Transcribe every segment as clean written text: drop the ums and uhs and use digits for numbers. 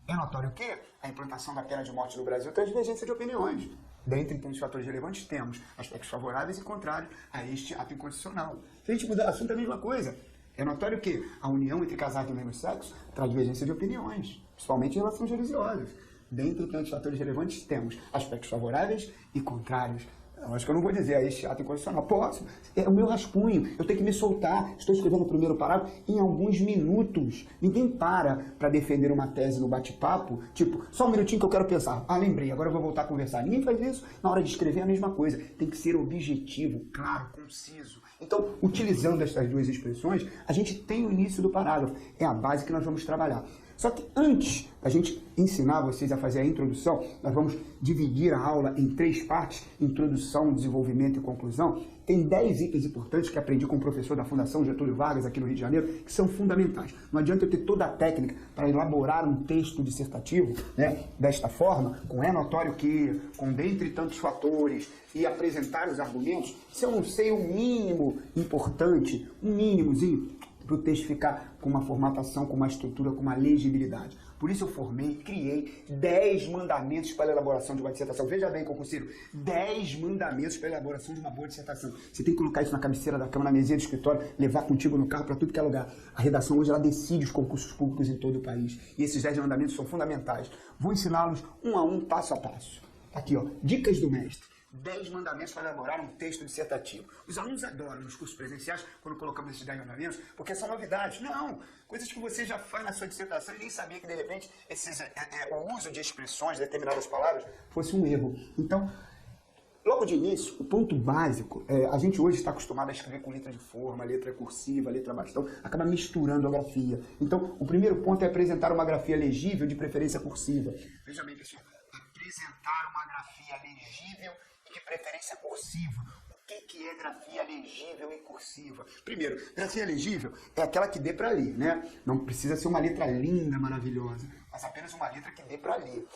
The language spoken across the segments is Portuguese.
É notório que a implantação da pena de morte no Brasil tem divergência de opiniões. Dentre tantos fatores relevantes, temos aspectos favoráveis e contrários a este ato inconstitucional. Se a gente mudar o assunto, é a mesma coisa. É notório que a união entre casais do mesmo sexo traz divergência de opiniões, principalmente em relações religiosas. Dentre tantos fatores relevantes, temos aspectos favoráveis e contrários. Eu acho que eu não vou dizer a este ato inconstitucional. Posso. É o meu rascunho. Eu tenho que me soltar. Estou escrevendo o primeiro parágrafo em alguns minutos. Ninguém para defender uma tese no bate-papo, tipo, só um minutinho que eu quero pensar. Ah, lembrei, agora eu vou voltar a conversar. Ninguém faz isso. Na hora de escrever é a mesma coisa. Tem que ser objetivo, claro, conciso. Então, utilizando estas duas expressões, a gente tem o início do parágrafo. É a base que nós vamos trabalhar. Só que antes da gente ensinar vocês a fazer a introdução, nós vamos dividir a aula em 3 partes: introdução, desenvolvimento e conclusão. Tem 10 itens importantes que aprendi com o professor da Fundação Getúlio Vargas aqui no Rio de Janeiro, que são fundamentais. Não adianta eu ter toda a técnica para elaborar um texto dissertativo, né, desta forma, com é notório que, com dentre tantos fatores, e apresentar os argumentos, se eu não sei o mínimo importante, um mínimozinho, para o texto ficar com uma formatação, com uma estrutura, com uma legibilidade. Por isso eu criei 10 mandamentos para a elaboração de uma dissertação. Veja bem, concurseiro, 10 mandamentos para a elaboração de uma boa dissertação. Você tem que colocar isso na cabeceira da cama, na mesinha do escritório, levar contigo no carro para tudo que é lugar. A redação hoje ela decide os concursos públicos em todo o país. E esses 10 mandamentos são fundamentais. Vou ensiná-los um a um, passo a passo. Aqui, ó, dicas do mestre. 10 mandamentos para elaborar um texto dissertativo. Os alunos adoram nos cursos presenciais quando colocamos esses 10 mandamentos, porque são novidades. Não, coisas que você já faz na sua dissertação e nem sabia que de repente o uso de expressões, de determinadas palavras, fosse um erro. Então, logo de início, o ponto básico, a gente hoje está acostumado a escrever com letra de forma, letra cursiva, letra bastão, acaba misturando a grafia. Então, o primeiro ponto é apresentar uma grafia legível, de preferência cursiva. Veja bem, pessoal, apresentar uma grafia legível e de preferência cursiva. O que é grafia legível e cursiva? Primeiro, grafia legível é aquela que dê para ler, né? Não precisa ser uma letra linda, maravilhosa, mas apenas uma letra que dê para ler.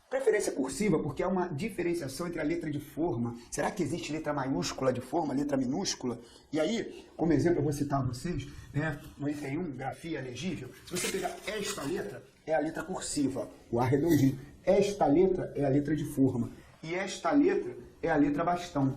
Preferência cursiva, porque é uma diferenciação entre a letra de forma. Será que existe letra maiúscula de forma, letra minúscula? E aí, como exemplo, eu vou citar a vocês, né, no item 1, grafia legível. Se você pegar esta letra, é a letra cursiva, o A redondinho. Esta letra é a letra de forma. E esta letra é a letra bastão.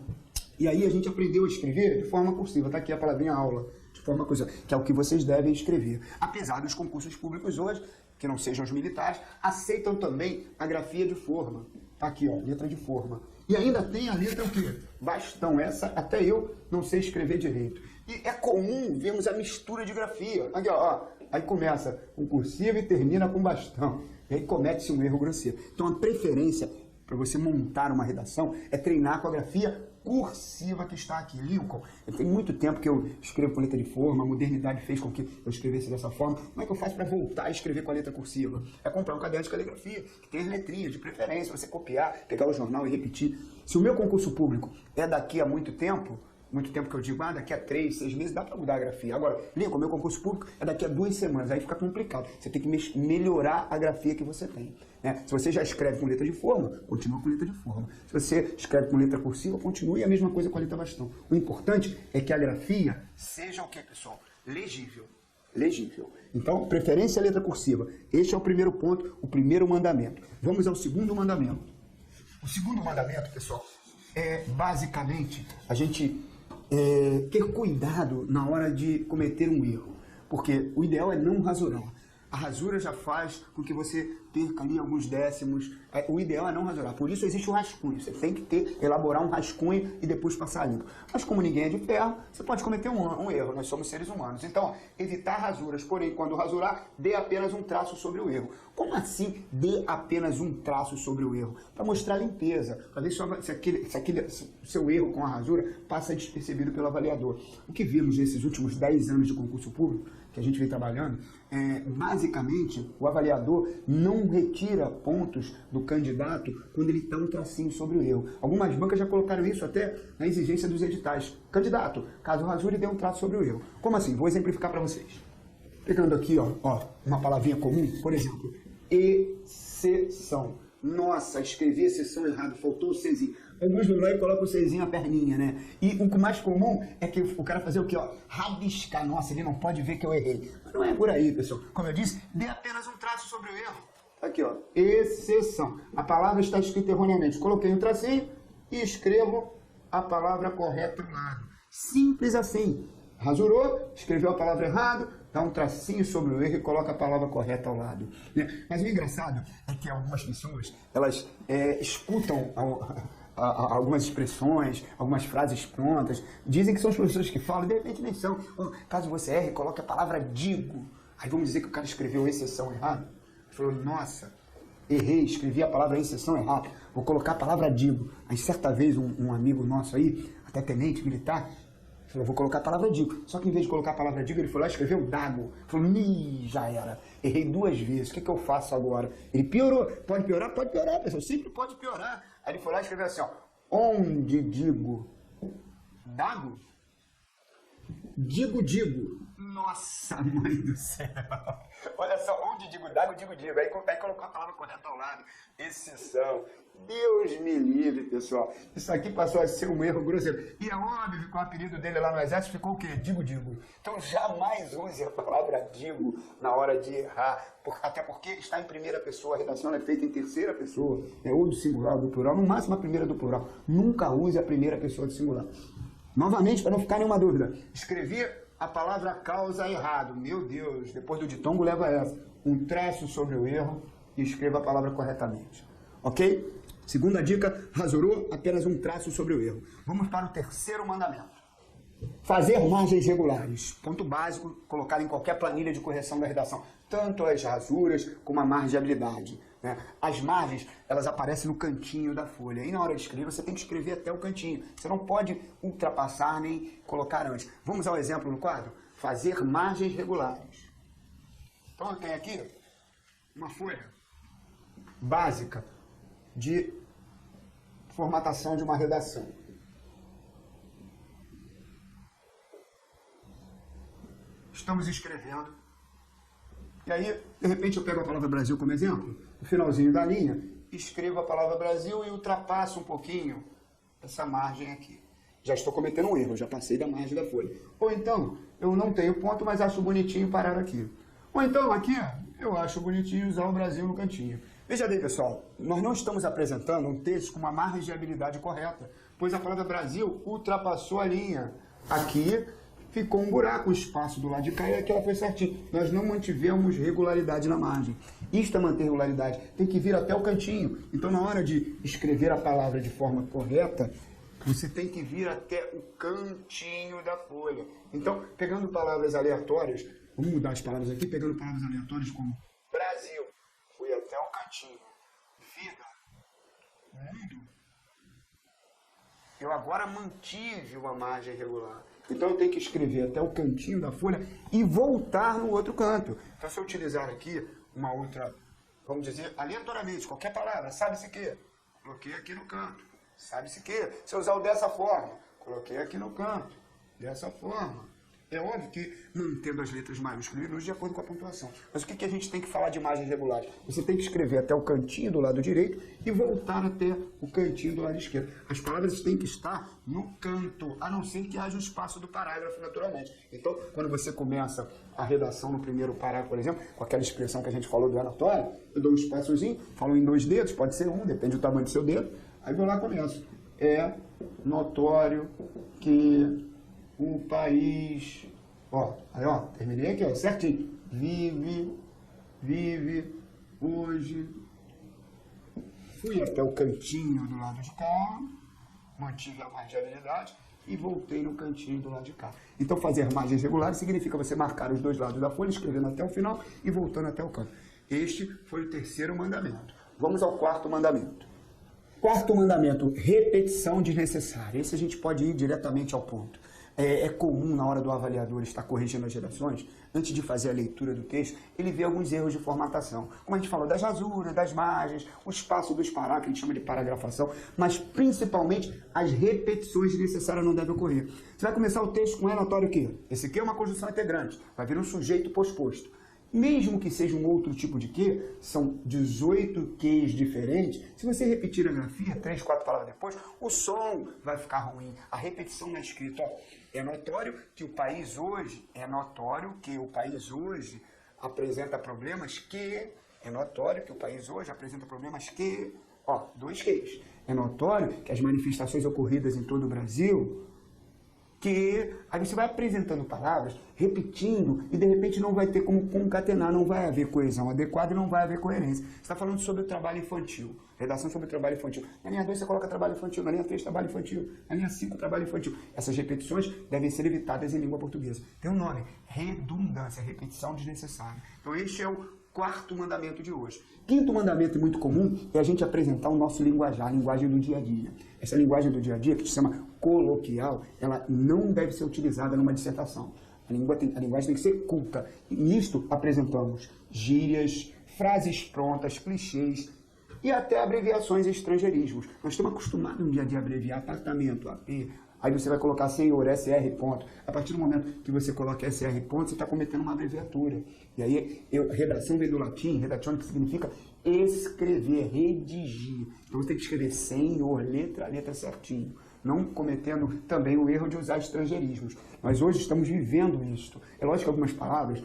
E aí a gente aprendeu a escrever de forma cursiva. Está aqui a palavrinha aula, de forma cursiva, que é o que vocês devem escrever. Apesar dos concursos públicos hoje, que não sejam os militares, aceitam também a grafia de forma. Tá aqui, ó, letra de forma. E ainda tem a letra o quê? Bastão. Essa até eu não sei escrever direito. E é comum vermos a mistura de grafia. Aqui, ó, aí começa com cursiva e termina com bastão. E aí comete-se um erro grosseiro. Então a preferência para você montar uma redação é treinar com a grafia cursiva que está aqui. Lincoln, tem muito tempo que eu escrevo com letra de forma, a modernidade fez com que eu escrevesse dessa forma. Como é que eu faço para voltar a escrever com a letra cursiva? É comprar um caderno de caligrafia, que tem as letrinhas, de preferência, você copiar, pegar o jornal e repetir. Se o meu concurso público é daqui a muito tempo que eu digo, daqui a 3, 6 meses dá para mudar a grafia. Agora, Lincoln, meu concurso público é daqui a 2 semanas, aí fica complicado. Você tem que melhorar a grafia que você tem. Né? Se você já escreve com letra de forma, continua com letra de forma. Se você escreve com letra cursiva, continue a mesma coisa com a letra bastão. O importante é que a grafia seja o quê, pessoal? Legível. Legível. Então, preferência à letra cursiva. Este é o primeiro ponto, o primeiro mandamento. Vamos ao segundo mandamento. O segundo mandamento, pessoal, é basicamente a gente ter cuidado na hora de cometer um erro, porque o ideal é não rasurar. A rasura já faz com que você perca ali alguns décimos. O ideal é não rasurar. Por isso existe o rascunho. Você tem que elaborar um rascunho e depois passar limpo. Mas como ninguém é de ferro, você pode cometer um erro. Nós somos seres humanos. Então, evitar rasuras. Porém, quando rasurar, dê apenas um traço sobre o erro. Como assim dê apenas um traço sobre o erro? Para mostrar limpeza. Para ver se o seu erro com a rasura passa despercebido pelo avaliador. O que vimos nesses últimos 10 anos de concurso público, que a gente vem trabalhando, basicamente, o avaliador não retira pontos do candidato quando ele dá um tracinho sobre o erro. Algumas bancas já colocaram isso até na exigência dos editais. Candidato, caso rasure, dê um traço sobre o erro. Como assim? Vou exemplificar para vocês. Pegando aqui, ó, uma palavrinha comum, por exemplo, exceção. Nossa, escrevi exceção errado, faltou o Czinho. Alguns vão lá e colocam o Czinho a perninha, né? E o mais comum é que o cara fazer o quê, ó? Rabiscar. Nossa, ele não pode ver que eu errei. Mas não é por aí, pessoal. Como eu disse, dê apenas um traço sobre o erro. Aqui, ó. Exceção. A palavra está escrita erroneamente. Coloquei um tracinho e escrevo a palavra correta ao lado. Simples assim. Rasurou, escreveu a palavra errada, dá um tracinho sobre o erro e coloca a palavra correta ao lado. Né? Mas o engraçado é que algumas pessoas, elas escutam algumas expressões, algumas frases prontas, dizem que são as pessoas que falam, de repente nem são. Caso você erre, coloque a palavra digo. Aí vamos dizer que o cara escreveu exceção errada. Falou, nossa, errei, escrevi a palavra exceção errada, vou colocar a palavra digo. Aí certa vez um amigo nosso aí, até tenente militar, falou, vou colocar a palavra digo. Só que em vez de colocar a palavra digo, ele foi lá e escreveu dago. Falou, já era. Errei 2 vezes. O que eu faço agora? Ele piorou. Pode piorar, pessoal. Sempre pode piorar. Aí ele foi lá e escreveu assim, ó. Onde digo dago? Digo. Nossa, mãe do céu. Olha só, onde digo dago, digo. Aí colocou a palavra correta ao lado. Exceção. Deus me livre, pessoal. Isso aqui passou a ser um erro grosseiro. E é óbvio que o apelido dele lá no exército ficou o quê? Digo. Então jamais use a palavra digo na hora de errar. Até porque está em primeira pessoa. A redação é feita em terceira pessoa. Ou do singular ou do plural. No máximo a primeira do plural. Nunca use a primeira pessoa do singular. Novamente, para não ficar nenhuma dúvida. Escrevi a palavra causa errado. Meu Deus, depois do ditongo leva essa. Um traço sobre o erro e escreva a palavra corretamente. Ok? Segunda dica, rasurou, apenas um traço sobre o erro. Vamos para o terceiro mandamento. Fazer margens regulares. Ponto básico, colocado em qualquer planilha de correção da redação. Tanto as rasuras como a margeabilidade. Né? As margens, elas aparecem no cantinho da folha. E na hora de escrever, você tem que escrever até o cantinho. Você não pode ultrapassar nem colocar antes. Vamos ao exemplo no quadro? Fazer margens regulares. Então eu tenho aqui uma folha básica de formatação de uma redação. Estamos escrevendo. E aí, de repente, eu pego a palavra Brasil como exemplo, no finalzinho da linha, escrevo a palavra Brasil e ultrapasso um pouquinho essa margem aqui. Já estou cometendo um erro, já passei da margem da folha. Ou então, eu não tenho ponto, mas acho bonitinho parar aqui. Ou então, aqui, eu acho bonitinho usar o Brasil no cantinho. Veja bem, pessoal, nós não estamos apresentando um texto com uma margeabilidade correta, pois a palavra Brasil ultrapassou a linha. Aqui ficou um buraco, o espaço do lado de cá e aqui ela foi certinho. Nós não mantivemos regularidade na margem. Isto é manter regularidade. Tem que vir até o cantinho. Então, na hora de escrever a palavra de forma correta, você tem que vir até o cantinho da folha. Então, pegando palavras aleatórias, vamos mudar as palavras aqui, pegando palavras aleatórias como Brasil. Fui até o cantinho. Vida. Mundo. Eu agora mantive uma margem regular. Então eu tenho que escrever até o cantinho da folha e voltar no outro canto. Então se eu utilizar aqui uma outra, vamos dizer, aleatoriamente, qualquer palavra, sabe-se que, coloquei aqui no canto. Sabe-se que, se eu usar o dessa forma, coloquei aqui no canto. Dessa forma. É óbvio que mantendo as letras maiúsculas e minúsculas de acordo com a pontuação. Mas o que a gente tem que falar de margens regulares? Você tem que escrever até o cantinho do lado direito e voltar até o cantinho do lado esquerdo. As palavras têm que estar no canto, a não ser que haja o espaço do parágrafo naturalmente. Então, quando você começa a redação no primeiro parágrafo, por exemplo, com aquela expressão que a gente falou do anatório, eu dou um espaçozinho, falo em 2 dedos, pode ser 1, depende do tamanho do seu dedo, aí vou lá e começo. É notório que o país... Ó, aí ó, terminei aqui, ó, certinho. Vive, hoje. Fui até o cantinho do lado de cá, mantive a marginalidade e voltei no cantinho do lado de cá. Então fazer margens regulares significa você marcar os 2 lados da folha, escrevendo até o final e voltando até o canto. Este foi o terceiro mandamento. Vamos ao quarto mandamento. Quarto mandamento, repetição desnecessária. Esse a gente pode ir diretamente ao ponto. É comum, na hora do avaliador estar corrigindo as redações, antes de fazer a leitura do texto, ele vê alguns erros de formatação. Como a gente falou, das rasuras, das margens, o espaço dos parágrafos, que a gente chama de paragrafação, mas principalmente as repetições desnecessárias não devem ocorrer. Você vai começar o texto com é notório que esse aqui é uma conjunção integrante, vai vir um sujeito posposto. Mesmo que seja um outro tipo de Q, são 18 Qs diferentes. Se você repetir a grafia 3, 4 palavras depois, o som vai ficar ruim. A repetição na escrita, ó, é notório que o país hoje apresenta problemas que... É notório que o país hoje apresenta problemas que... Ó, 2 Qs. É notório que as manifestações ocorridas em todo o Brasil... que aí você vai apresentando palavras, repetindo, e de repente não vai ter como concatenar, não vai haver coesão adequada e não vai haver coerência. Você está falando sobre o trabalho infantil, redação sobre o trabalho infantil. Na linha 2 você coloca trabalho infantil, na linha 3 trabalho infantil, na linha 5 trabalho infantil. Essas repetições devem ser evitadas em língua portuguesa. Tem um nome, redundância, repetição desnecessária. Então este é o quarto mandamento de hoje. Quinto mandamento muito comum é a gente apresentar o nosso linguajar, a linguagem do dia a dia. Essa linguagem do dia a dia, que se chama coloquial, ela não deve ser utilizada numa dissertação. A linguagem tem que ser culta. E nisto apresentamos gírias, frases prontas, clichês e até abreviações e estrangeirismos. Nós estamos acostumados no dia a dia a abreviar apartamento, AP. Aí você vai colocar senhor, SR ponto. A partir do momento que você coloca SR ponto, você está cometendo uma abreviatura. E aí, redação vem do latim, redazione, que significa escrever, redigir. Então você tem que escrever senhor, letra a letra certinho. Não cometendo também o erro de usar estrangeirismos. Nós hoje estamos vivendo isso. É lógico que algumas palavras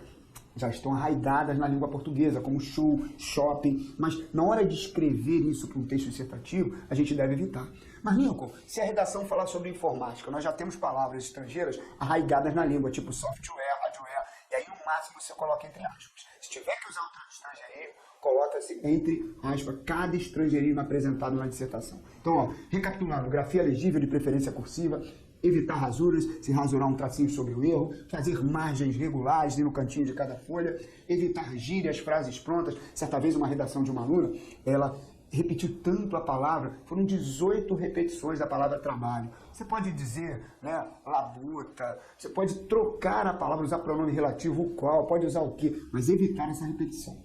já estão arraigadas na língua portuguesa, como show, shopping, mas na hora de escrever isso para um texto dissertativo, a gente deve evitar. Mas, Lincoln, se a redação falar sobre informática, nós já temos palavras estrangeiras arraigadas na língua, tipo software, hardware, e aí no máximo você coloca entre aspas. Se tiver que usar outro estrangeirismo, coloca-se entre aspas cada estrangeirismo apresentado na dissertação. Então, ó, recapitulando, grafia legível de preferência cursiva, evitar rasuras, se rasurar um tracinho sobre o erro, fazer margens regulares no cantinho de cada folha, evitar gírias, frases prontas. Certa vez uma redação de uma aluna, ela repetiu tanto a palavra, foram 18 repetições da palavra trabalho. Você pode dizer, né, labuta, você pode trocar a palavra, usar pronome relativo, o qual, pode usar o que, mas evitar essa repetição.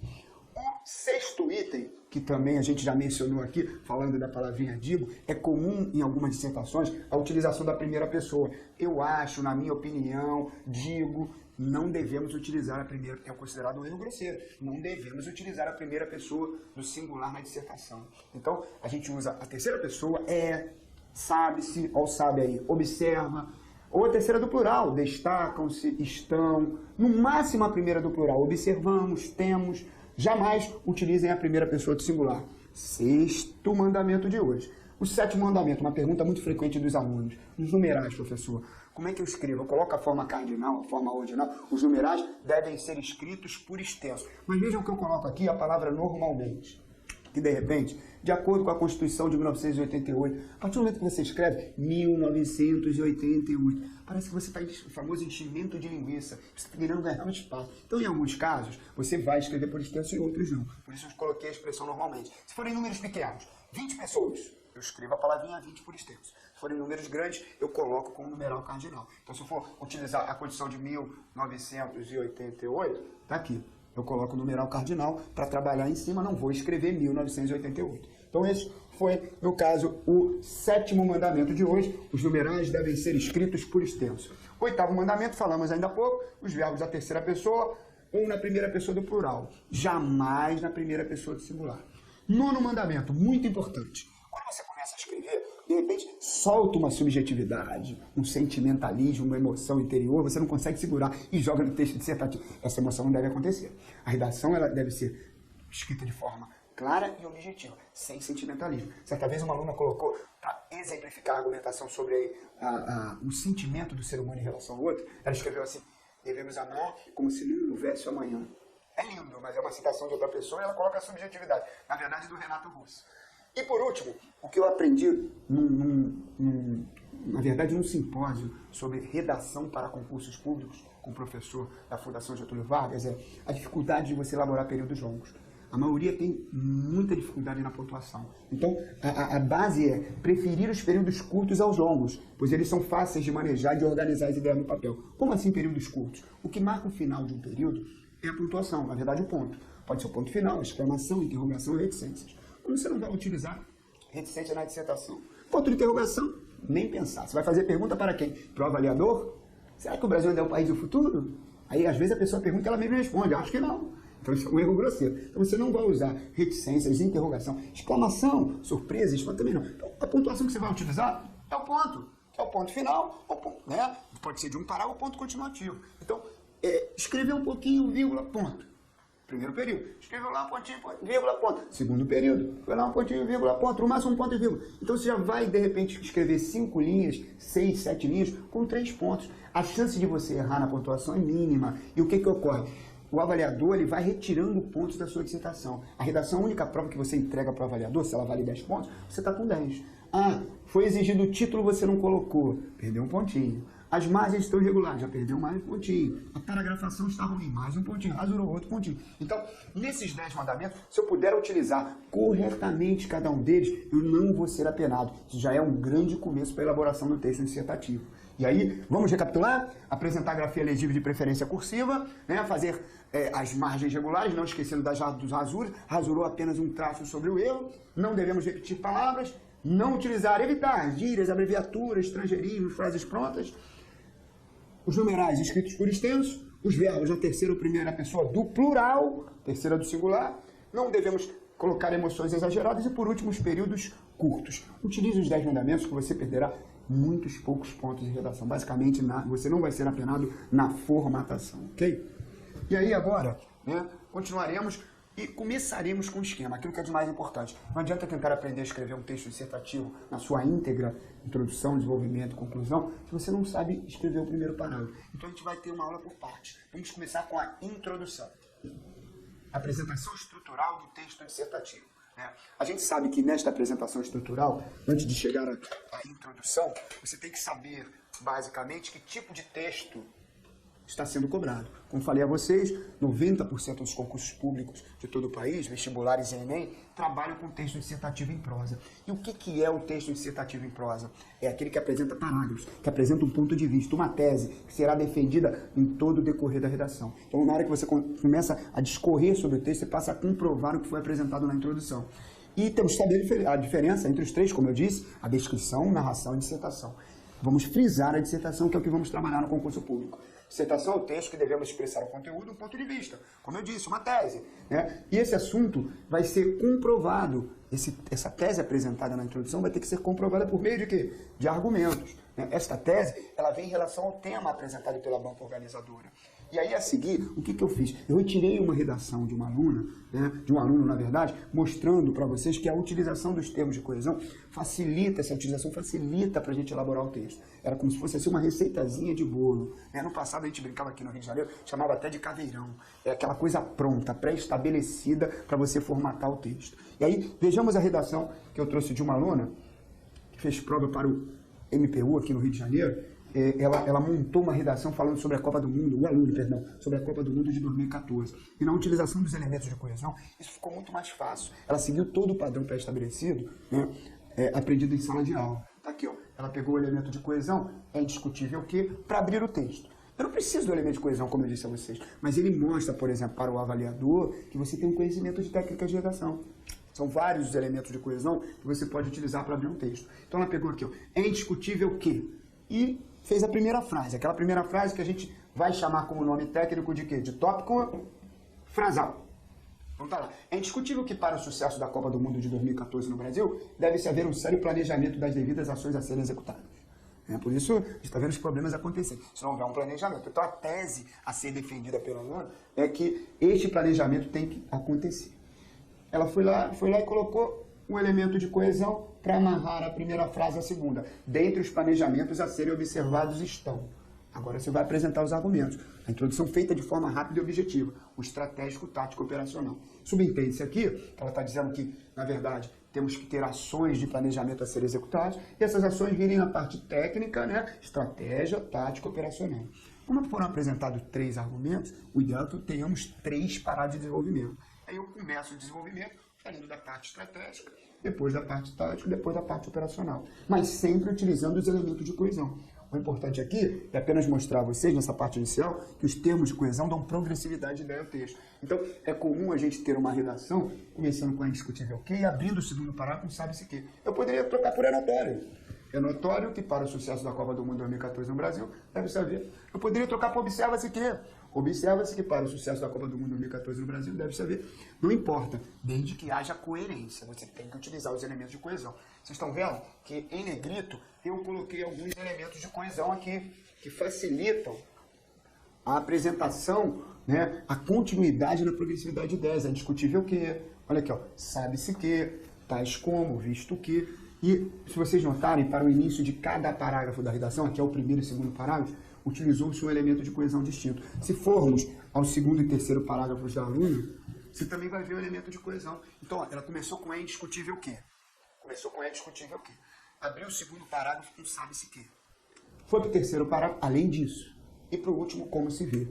O sexto item, que também a gente já mencionou aqui, falando da palavrinha digo, é comum em algumas dissertações a utilização da primeira pessoa. Eu acho, na minha opinião, digo, não devemos utilizar a primeira, é considerado um erro grosseiro, não devemos utilizar a primeira pessoa do singular na dissertação. Então, a gente usa a terceira pessoa, sabe-se, ou sabe aí, observa, ou a terceira do plural, destacam-se, estão, no máximo a primeira do plural, observamos, temos. Jamais utilizem a primeira pessoa do singular. Sexto mandamento de hoje. O sétimo mandamento, uma pergunta muito frequente dos alunos. Os numerais, professor. Como é que eu escrevo? Eu coloco a forma cardinal, a forma ordinal. Os numerais devem ser escritos por extenso. Mas vejam que eu coloco aqui a palavra normalmente. Que de repente, de acordo com a Constituição de 1988, a partir do momento que você escreve 1988, parece que você está em famoso enchimento de linguiça, você está querendo ganhar um espaço. Então, em alguns casos, você vai escrever por extenso e outros não. Por isso eu coloquei a expressão normalmente. Se forem números pequenos, 20 pessoas, eu escrevo a palavrinha 20 por extenso. Se forem números grandes, eu coloco como numeral cardinal. Então, se eu for utilizar a condição de 1988, está aqui. Eu coloco o numeral cardinal para trabalhar em cima, não vou escrever 1988. Então esse foi, no caso, o sétimo mandamento de hoje. Os numerais devem ser escritos por extenso. Oitavo mandamento, falamos ainda há pouco, os verbos da terceira pessoa ou na primeira pessoa do plural. Jamais na primeira pessoa do singular. Nono mandamento, muito importante. Quando você começa a escrever, de repente solta uma subjetividade, um sentimentalismo, uma emoção interior, você não consegue segurar e joga no texto dissertativo. Essa emoção não deve acontecer. A redação ela deve ser escrita de forma clara e objetiva, sem sentimentalismo. Certa vez uma aluna colocou, para exemplificar a argumentação sobre o sentimento do ser humano em relação ao outro, ela escreveu assim: devemos amar como se não houvesse amanhã. É lindo, mas é uma citação de outra pessoa e ela coloca a subjetividade. Na verdade, do Renato Russo. E por último, o que eu aprendi na verdade num simpósio sobre redação para concursos públicos com o professor da Fundação Getúlio Vargas é a dificuldade de você elaborar períodos longos. A maioria tem muita dificuldade na pontuação. Então, a base é preferir os períodos curtos aos longos, pois eles são fáceis de manejar e de organizar as ideias no papel. Como assim períodos curtos? O que marca o final de um período é a pontuação, na verdade o ponto. Pode ser o ponto final, exclamação, interrogação e reticências. Quando você não vai utilizar reticência na dissertação. Ponto de interrogação, nem pensar. Você vai fazer pergunta para quem? Para o avaliador? Será que o Brasil ainda é o país do futuro? Aí, às vezes, a pessoa pergunta e ela mesmo responde, acho que não. Então, isso é um erro grosseiro. Então, você não vai usar reticências, interrogação, exclamação, surpresa, isso também não. Então, a pontuação que você vai utilizar é o ponto, que é o ponto final, né? Pode ser de um parágrafo ou ponto continuativo. Então, escrever um pouquinho, vírgula, ponto. Primeiro período. Escreveu lá um pontinho, vírgula, ponto. Segundo período. Foi lá um pontinho, vírgula, ponto. No máximo um ponto e vírgula. Então você já vai, de repente, escrever 5 linhas, 6, 7 linhas, com 3 pontos. A chance de você errar na pontuação é mínima. E o que ocorre? O avaliador ele vai retirando pontos da sua dissertação. A redação, a única prova que você entrega para o avaliador, se ela vale 10 pontos, você está com 10. Ah, foi exigido o título, você não colocou. Perdeu um pontinho. As margens estão irregulares, já perdeu mais um pontinho. A paragrafação está ruim, mais um pontinho. Rasurou outro pontinho. Então, nesses 10 mandamentos, se eu puder utilizar corretamente cada um deles, eu não vou ser apenado. Isso já é um grande começo para a elaboração do texto dissertativo. E aí, vamos recapitular? Apresentar a grafia legível de preferência cursiva, né? Fazer as margens regulares, não esquecendo dos rasuras. Rasurou apenas um traço sobre o erro. Não devemos repetir palavras. Não utilizar, evitar gírias, abreviaturas, estrangeirismos, frases prontas. Os numerais escritos por extenso, os verbos na terceira ou primeira pessoa do plural, terceira do singular. Não devemos colocar emoções exageradas e, por último, os períodos curtos. Utilize os 10 mandamentos que você perderá muitos poucos pontos de redação. Basicamente, você não vai ser apenado na formatação, ok? E aí agora, né, continuaremos e começaremos com o esquema, aquilo que é de mais importante. Não adianta tentar aprender a escrever um texto dissertativo na sua íntegra, introdução, desenvolvimento, conclusão, se você não sabe escrever o primeiro parágrafo. Então a gente vai ter uma aula por partes. Vamos começar com a introdução. Apresentação estrutural do texto dissertativo. Né? A gente sabe que nesta apresentação estrutural, antes de chegar à introdução, você tem que saber, basicamente, que tipo de texto está sendo cobrado. Como falei a vocês, 90% dos concursos públicos de todo o país, vestibulares e Enem, trabalham com texto dissertativo em prosa. E o que é o texto dissertativo em prosa? É aquele que apresenta parágrafos, que apresenta um ponto de vista, uma tese, que será defendida em todo o decorrer da redação. Então, na hora que você começa a discorrer sobre o texto, você passa a comprovar o que foi apresentado na introdução. E temos que saber a diferença entre os três, como eu disse, a descrição, narração e dissertação. Vamos frisar a dissertação, que é o que vamos trabalhar no concurso público. Dissertação é o texto que devemos expressar o conteúdo, um ponto de vista. Como eu disse, uma tese. Né? E esse assunto vai ser comprovado. Essa tese apresentada na introdução vai ter que ser comprovada por meio de quê? De argumentos. Né? Esta tese ela vem em relação ao tema apresentado pela banca organizadora. E aí, a seguir, o que eu fiz? Eu retirei uma redação de uma aluna, né, de um aluno, na verdade, mostrando para vocês que a utilização dos termos de coesão facilita, essa utilização facilita para a gente elaborar o texto. Era como se fosse assim, uma receitazinha de bolo. Né? No passado, a gente brincava aqui no Rio de Janeiro, chamava até de caveirão. É aquela coisa pronta, pré-estabelecida para você formatar o texto. E aí, vejamos a redação que eu trouxe de uma aluna, que fez prova para o MPU aqui no Rio de Janeiro. Ela montou uma redação falando sobre a Copa do Mundo, sobre a Copa do Mundo de 2014. E na utilização dos elementos de coesão, isso ficou muito mais fácil. Ela seguiu todo o padrão pré-estabelecido, né, aprendido em sala de aula. Tá aqui, ó. Ela pegou o elemento de coesão, é indiscutível que, para abrir o texto. Eu não preciso do elemento de coesão, como eu disse a vocês, mas ele mostra, por exemplo, para o avaliador, que você tem um conhecimento de técnicas de redação. São vários os elementos de coesão que você pode utilizar para abrir um texto. Então ela pegou aqui, ó, é indiscutível que, e fez a primeira frase, aquela primeira frase que a gente vai chamar como nome técnico de quê? De tópico frasal. Então tá lá. É indiscutível que para o sucesso da Copa do Mundo de 2014 no Brasil, deve-se haver um sério planejamento das devidas ações a serem executadas. Por isso, a gente está vendo os problemas acontecerem. Se não houver um planejamento. Então a tese a ser defendida pelo aluno é que este planejamento tem que acontecer. Ela foi lá e colocou um elemento de coesão para amarrar a primeira frase à segunda. Dentre os planejamentos a serem observados estão. Agora você vai apresentar os argumentos. A introdução feita de forma rápida e objetiva. O estratégico, tático, operacional. Subentende-se aqui, ela está dizendo que, na verdade, temos que ter ações de planejamento a serem executadas, e essas ações virem na parte técnica, né? Estratégia, tática, operacional. Como foram apresentados 3 argumentos, o ideal é que tenhamos 3 paradas de desenvolvimento. Aí eu começo o desenvolvimento falando da parte estratégica, depois da parte tática, depois da parte operacional. Mas sempre utilizando os elementos de coesão. O importante aqui é apenas mostrar a vocês, nessa parte inicial, que os termos de coesão dão progressividade de ideia ao texto. Então, é comum a gente ter uma redação, começando com a indiscutível que, e abrindo o segundo parágrafo, sabe-se que. Eu poderia trocar por é notório. É notório que para o sucesso da Copa do Mundo 2014 no Brasil, deve saber. Eu poderia trocar por observa-se que. Observa-se que para o sucesso da Copa do Mundo 2014 no Brasil, deve-se haver, não importa, desde que haja coerência, você tem que utilizar os elementos de coesão. Vocês estão vendo que em negrito eu coloquei alguns elementos de coesão aqui, que facilitam a apresentação, né, a continuidade na progressividade de ideias. É discutível que, olha aqui, ó, sabe-se que, tais como, visto que, e se vocês notarem, para o início de cada parágrafo da redação, aqui é o primeiro e segundo parágrafo, utilizou-se um elemento de coesão distinto. Se formos ao segundo e terceiro parágrafos da aluna, você também vai ver o elemento de coesão. Então, ó, ela começou com é indiscutível que. Começou com é discutível que. Abriu o segundo parágrafo com sabe-se que. Foi para o terceiro parágrafo, além disso. E para o último, como se vê.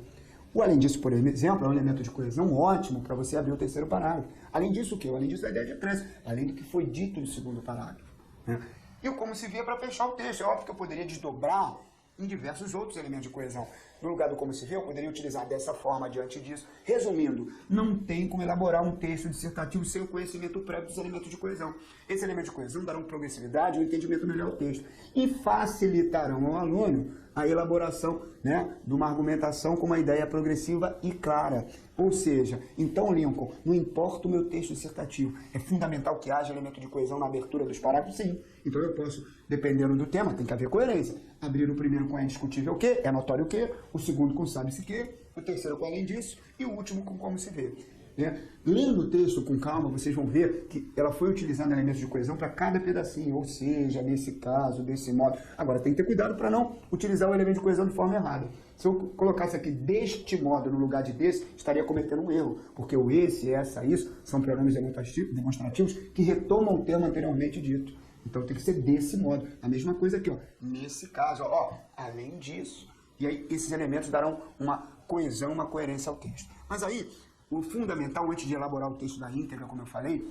O além disso, por exemplo, é um elemento de coesão ótimo para você abrir o terceiro parágrafo. Além disso, o quê? Além disso, a ideia de trânsito. Além do que foi dito no segundo parágrafo. Né? E o como se vê é para fechar o texto. É óbvio que eu poderia desdobrar em diversos outros elementos de coesão. No lugar do como se vê, eu poderia utilizar dessa forma diante disso. Resumindo, não tem como elaborar um texto dissertativo sem o conhecimento prévio dos elementos de coesão. Esses elementos de coesão darão progressividade e um entendimento melhor ao texto. E facilitarão ao aluno a elaboração, né, de uma argumentação com uma ideia progressiva e clara. Ou seja, então, Lincoln, não importa o meu texto dissertativo, é fundamental que haja elemento de coesão na abertura dos parágrafos? Sim. Então eu posso, dependendo do tema, tem que haver coerência. Abrir o primeiro com é indiscutível o quê? É notório o quê? O segundo com sabe-se que, o terceiro com além disso, e o último com como se vê. Né? Lendo o texto com calma, vocês vão ver que ela foi utilizando elementos de coesão para cada pedacinho, ou seja, nesse caso, desse modo. Agora, tem que ter cuidado para não utilizar o elemento de coesão de forma errada. Se eu colocasse aqui deste modo no lugar de desse, estaria cometendo um erro, porque o esse, essa, isso, são pronomes demonstrativos que retomam o termo anteriormente dito. Então tem que ser desse modo. A mesma coisa aqui, ó. Nesse caso, ó, além disso. E aí esses elementos darão uma coesão, uma coerência ao texto. Mas aí, o fundamental, antes de elaborar o texto da íntegra, como eu falei,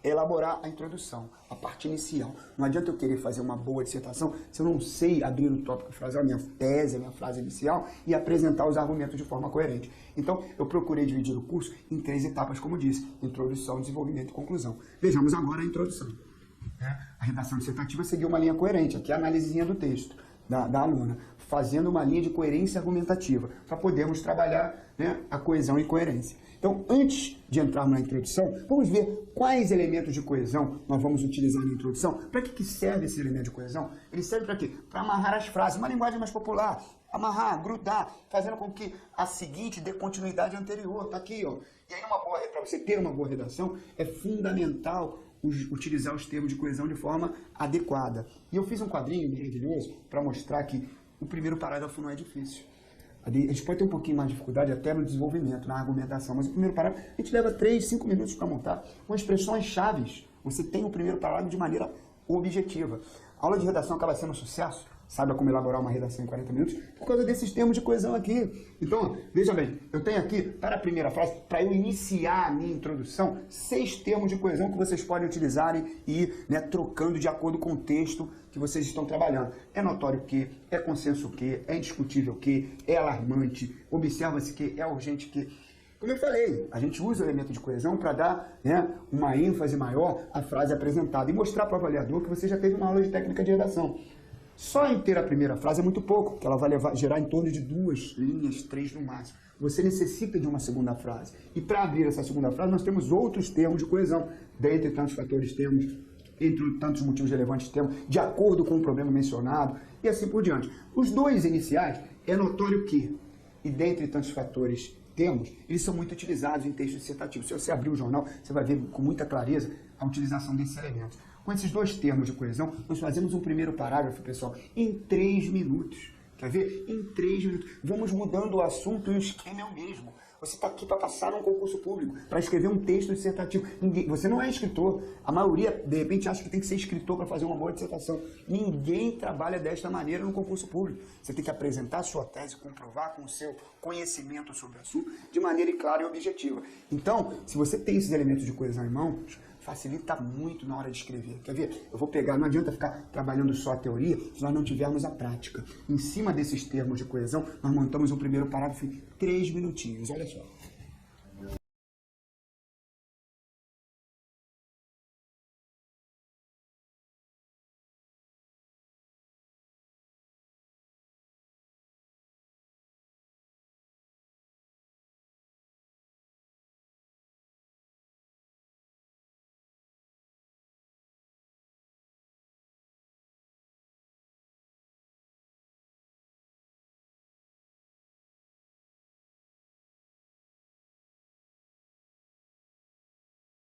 é elaborar a introdução, a parte inicial. Não adianta eu querer fazer uma boa dissertação se eu não sei abrir o tópico frasal, a minha tese, a minha frase inicial e apresentar os argumentos de forma coerente. Então, eu procurei dividir o curso em 3 etapas, como disse: introdução, desenvolvimento e conclusão. Vejamos agora a introdução. A redação dissertativa seguiu uma linha coerente, aqui é a análisezinha do texto da aluna, fazendo uma linha de coerência argumentativa, para podermos trabalhar, né, a coesão e coerência. Então, antes de entrarmos na introdução, vamos ver quais elementos de coesão nós vamos utilizar na introdução. Para que serve esse elemento de coesão? Ele serve para quê? Para amarrar as frases, uma linguagem mais popular. Amarrar, grudar, fazendo com que a seguinte dê continuidade à anterior. Está aqui, ó. E aí, para você ter uma boa redação, é fundamental utilizar os termos de coesão de forma adequada. E eu fiz um quadrinho maravilhoso para mostrar que o primeiro parágrafo não é difícil. A gente pode ter um pouquinho mais de dificuldade até no desenvolvimento, na argumentação, mas o primeiro parágrafo a gente leva 3, 5 minutos para montar. Com expressões chaves, você tem o primeiro parágrafo de maneira objetiva. A aula de redação acaba sendo um sucesso, saiba como elaborar uma redação em 40 minutos, por causa desses termos de coesão aqui. Então, veja bem, eu tenho aqui, para a primeira frase, para eu iniciar a minha introdução, 6 termos de coesão que vocês podem utilizar e ir, né, trocando de acordo com o texto que vocês estão trabalhando. É notório que, é consenso que, é indiscutível que, é alarmante, observa-se que, é urgente que. Como eu falei, a gente usa o elemento de coesão para dar, né, uma ênfase maior à frase apresentada e mostrar para o avaliador que você já teve uma aula de técnica de redação. Só em ter a primeira frase é muito pouco, porque ela vai gerar em torno de 2 linhas, 3 no máximo. Você necessita de uma segunda frase. E para abrir essa segunda frase, nós temos outros termos de coesão. Dentre tantos fatores temos, entre tantos motivos relevantes temos, de acordo com o problema mencionado, e assim por diante. Os 2 iniciais, é notório que, e dentre tantos fatores temos, eles são muito utilizados em textos dissertativos. Se você abrir o jornal, você vai ver com muita clareza a utilização desses elementos. Com esses 2 termos de coesão, nós fazemos um primeiro parágrafo, pessoal, em 3 minutos. Quer ver? Em 3 minutos. Vamos mudando o assunto e o esquema é o mesmo. Você está aqui para passar num concurso público, para escrever um texto dissertativo. Você não é escritor. A maioria, de repente, acha que tem que ser escritor para fazer uma boa dissertação. Ninguém trabalha desta maneira no concurso público. Você tem que apresentar a sua tese, comprovar com o seu conhecimento sobre o assunto de maneira clara e objetiva. Então, se você tem esses elementos de coesão em mãos, facilita muito na hora de escrever. Quer ver? Eu vou pegar, não adianta ficar trabalhando só a teoria se nós não tivermos a prática. Em cima desses termos de coesão, nós montamos um primeiro parágrafo em 3 minutinhos. Olha só.